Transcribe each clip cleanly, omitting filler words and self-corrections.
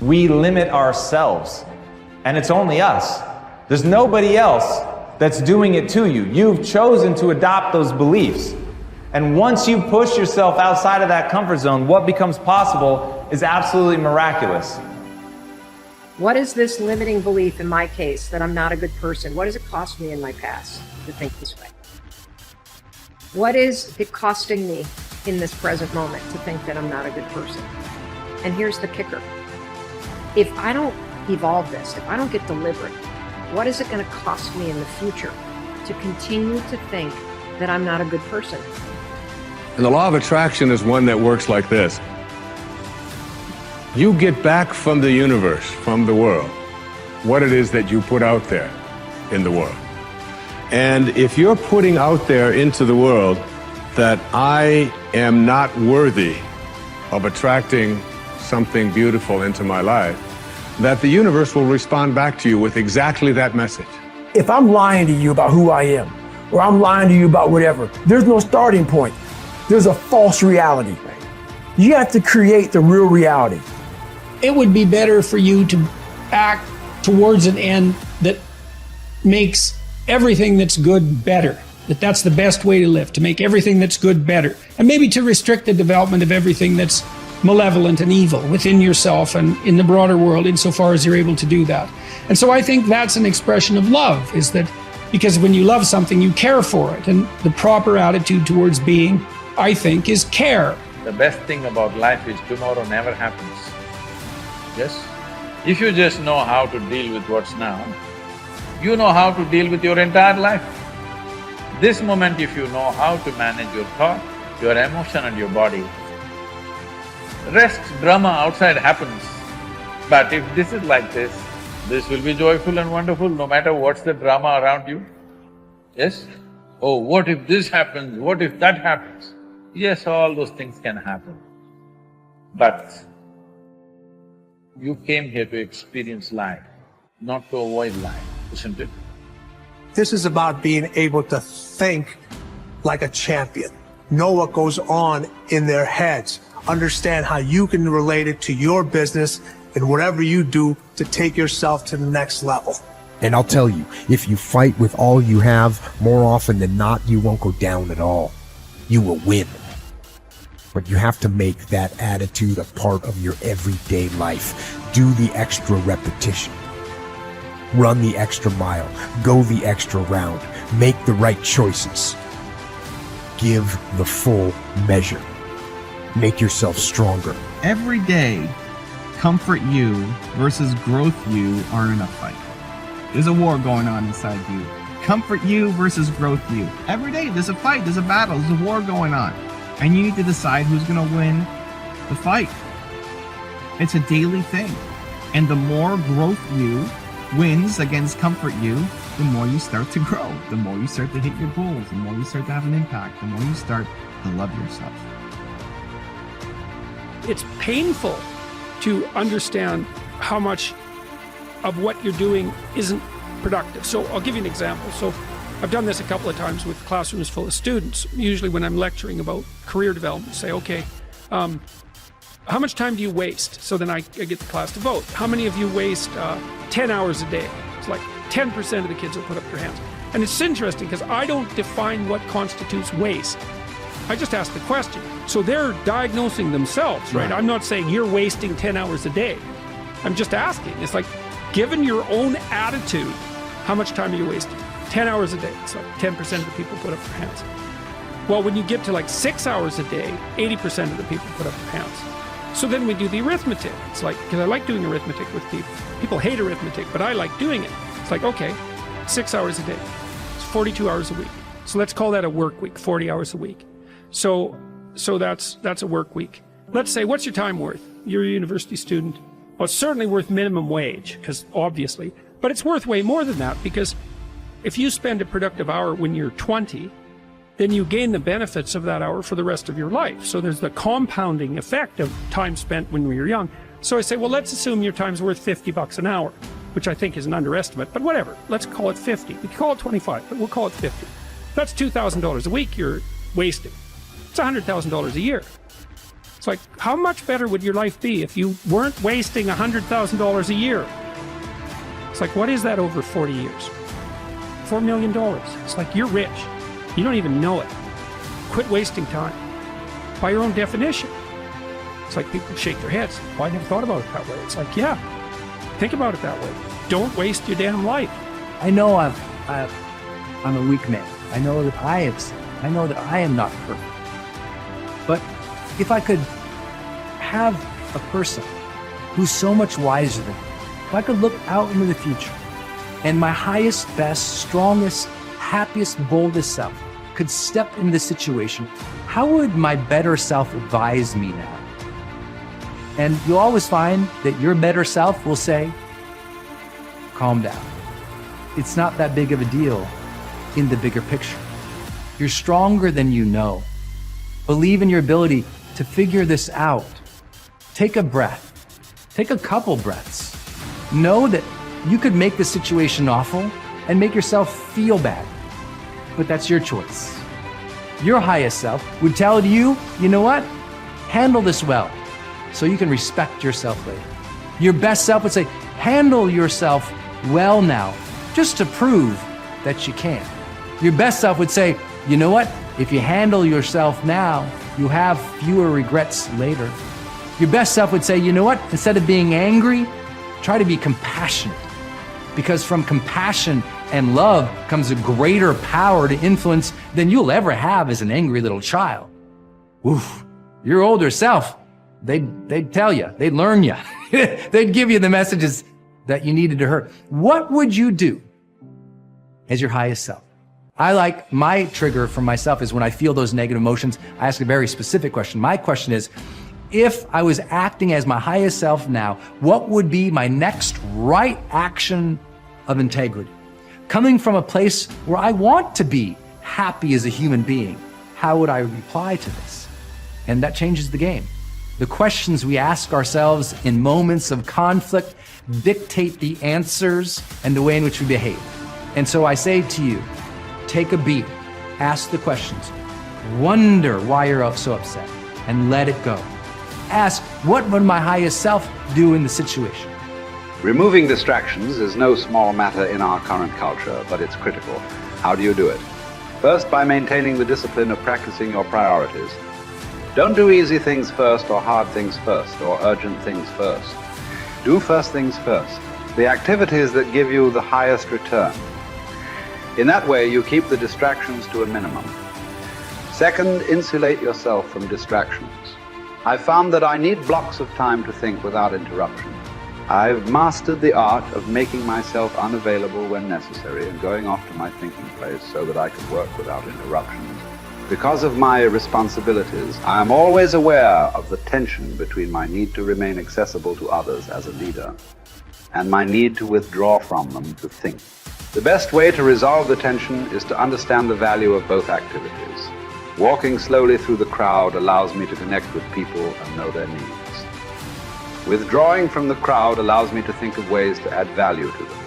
We limit ourselves, and it's only us. There's nobody else that's doing it to you. You've chosen to adopt those beliefs. And once you push yourself outside of that comfort zone, what becomes possible is absolutely miraculous. What is this limiting belief in my case that I'm not a good person? What does it cost me in my past to think this way? What is it costing me in this present moment to think that I'm not a good person? And here's the kicker. If I don't evolve this, if I don't get deliberate, what is it going to cost me in the future to continue to think that I'm not a good person? And the law of attraction is one that works like this. You get back from the universe, from the world, what it is that you put out there in the world. And if you're putting out there into the world that I am not worthy of attracting something beautiful into my life, that the universe will respond back to you with exactly that message. If I'm lying to you about who I am, or I'm lying to you about whatever, there's no starting point. There's a false reality. You have to create the real reality. It would be better for you to act towards an end that makes everything that's good better. That's the best way to live, to make everything that's good better. And maybe to restrict the development of everything that's malevolent and evil within yourself and in the broader world, insofar as you're able to do that. And so I think that's an expression of love, is that because when you love something, you care for it. And the proper attitude towards being, I think, is care. The best thing about life is tomorrow never happens. Yes? If you just know how to deal with what's now, you know how to deal with your entire life. This moment, if you know how to manage your thought, your emotion and your body, rest, drama outside happens. But if this is like this will be joyful and wonderful no matter what's the drama around you. Yes? Oh, what if this happens? What if that happens? Yes, all those things can happen. But you came here to experience life, not to avoid life, isn't it? This is about being able to think like a champion, know what goes on in their heads, understand how you can relate it to your business and whatever you do to take yourself to the next level. And I'll tell you, if you fight with all you have, more often than not, you won't go down at all. You will win. But you have to make that attitude a part of your everyday life. Do the extra repetition. Run the extra mile. Go the extra round. Make the right choices. Give the full measure. Make yourself stronger. Every day, comfort you versus growth you are in a fight. There's a war going on inside you. Comfort you versus growth you. Every day there's a fight, there's a battle, there's a war going on. And you need to decide who's gonna win the fight. It's a daily thing. And the more growth you wins against comfort you, the more you start to grow. The more you start to hit your goals, the more you start to have an impact, the more you start to love yourself. It's painful to understand how much of what you're doing isn't productive. So I'll give you an example. So I've done this a couple of times with classrooms full of students. Usually when I'm lecturing about career development, say, okay, how much time do you waste? So then I get the class to vote. How many of you waste 10 hours a day? It's like 10% of the kids will put up their hands. And it's interesting because I don't define what constitutes waste. I just ask the question. So they're diagnosing themselves, right? I'm not saying you're wasting 10 hours a day. I'm just asking. It's like, given your own attitude, how much time are you wasting? 10 hours a day. So 10% of the people put up their hands. Well, when you get to like 6 hours a day, 80% of the people put up their hands. So then we do the arithmetic. It's like, because I like doing arithmetic with people. People hate arithmetic, but I like doing it. It's like, okay, 6 hours a day. It's 42 hours a week. So let's call that a work week, 40 hours a week. So that's a work week. Let's say, what's your time worth? You're a university student. Well, it's certainly worth minimum wage, because obviously, but it's worth way more than that, because if you spend a productive hour when you're 20, then you gain the benefits of that hour for the rest of your life. So there's the compounding effect of time spent when we were young. So I say, well, let's assume your time's worth $50 an hour, which I think is an underestimate, but whatever. Let's call it 50. We can call it 25, but we'll call it 50. That's $2,000 a week you're wasting. It's $100,000 a year. It's like, how much better would your life be if you weren't wasting $100,000 a year? It's like, what is that over 40 years? $4 million. It's like, you're rich. You don't even know it. Quit wasting time. By your own definition. It's like people shake their heads. Well, I never thought about it that way. It's like, yeah, think about it that way. Don't waste your damn life. I know I'm a weak man. I know that I have sinned. I know that I am not perfect. But if I could have a person who's so much wiser than me, if I could look out into the future and my highest, best, strongest, happiest, boldest self could step into this situation, how would my better self advise me now? And you'll always find that your better self will say, calm down. It's not that big of a deal in the bigger picture. You're stronger than you know. Believe in your ability to figure this out. Take a breath. Take a couple breaths. Know that you could make the situation awful and make yourself feel bad. But that's your choice. Your highest self would tell you, you know what? Handle this well so you can respect yourself later. Your best self would say, handle yourself well now, just to prove that you can. Your best self would say, you know what? If you handle yourself now, you have fewer regrets later. Your best self would say, you know what? Instead of being angry, try to be compassionate. Because from compassion and love comes a greater power to influence than you'll ever have as an angry little child. Oof, your older self, they'd tell you, they'd learn you. They'd give you the messages that you needed to hear. What would you do as your highest self? I like my trigger for myself is when I feel those negative emotions, I ask a very specific question. My question is, if I was acting as my highest self now, what would be my next right action of integrity? Coming from a place where I want to be happy as a human being, how would I reply to this? And that changes the game. The questions we ask ourselves in moments of conflict dictate the answers and the way in which we behave. And so I say to you, take a beat, ask the questions, wonder why you're so upset, and let it go. Ask, what would my highest self do in the situation? Removing distractions is no small matter in our current culture, but it's critical. How do you do it? First, by maintaining the discipline of practicing your priorities. Don't do easy things first, or hard things first, or urgent things first. Do first things first, the activities that give you the highest return. In that way, you keep the distractions to a minimum. Second, insulate yourself from distractions. I've found that I need blocks of time to think without interruption. I've mastered the art of making myself unavailable when necessary and going off to my thinking place so that I can work without interruptions. Because of my responsibilities, I am always aware of the tension between my need to remain accessible to others as a leader and my need to withdraw from them to think. The best way to resolve the tension is to understand the value of both activities. Walking slowly through the crowd allows me to connect with people and know their needs. Withdrawing from the crowd allows me to think of ways to add value to them.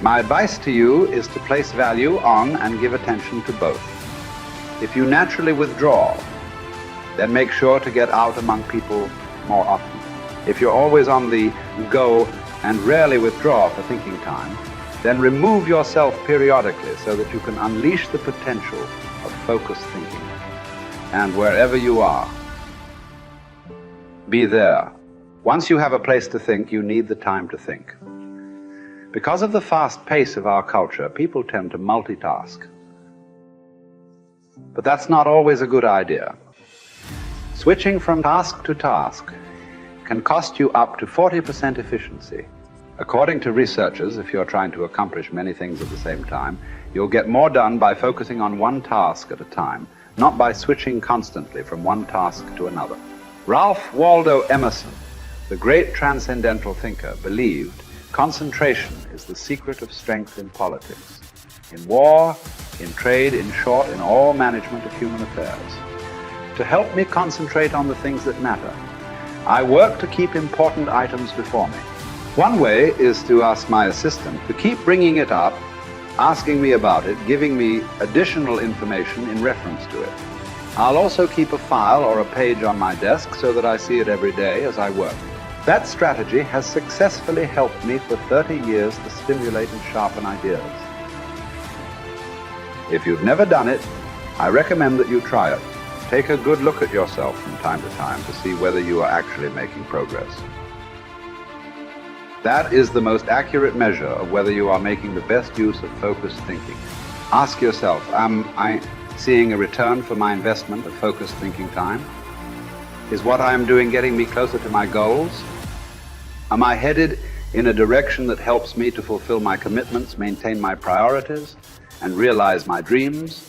My advice to you is to place value on and give attention to both. If you naturally withdraw, then make sure to get out among people more often. If you're always on the go and rarely withdraw for thinking time, then remove yourself periodically so that you can unleash the potential of focused thinking. And wherever you are, be there. Once you have a place to think, you need the time to think. Because of the fast pace of our culture, people tend to multitask. But that's not always a good idea. Switching from task to task can cost you up to 40% efficiency. According to researchers, if you're trying to accomplish many things at the same time, you'll get more done by focusing on one task at a time, not by switching constantly from one task to another. Ralph Waldo Emerson, the great transcendental thinker, believed concentration is the secret of strength in politics, in war, in trade, in short, in all management of human affairs. To help me concentrate on the things that matter, I work to keep important items before me. One way is to ask my assistant to keep bringing it up, asking me about it, giving me additional information in reference to it. I'll also keep a file or a page on my desk so that I see it every day as I work. That strategy has successfully helped me for 30 years to stimulate and sharpen ideas. If you've never done it, I recommend that you try it. Take a good look at yourself from time to time to see whether you are actually making progress. That is the most accurate measure of whether you are making the best use of focused thinking. Ask yourself, am I seeing a return for my investment of focused thinking time? Is what I am doing getting me closer to my goals? Am I headed in a direction that helps me to fulfill my commitments, maintain my priorities, and realize my dreams?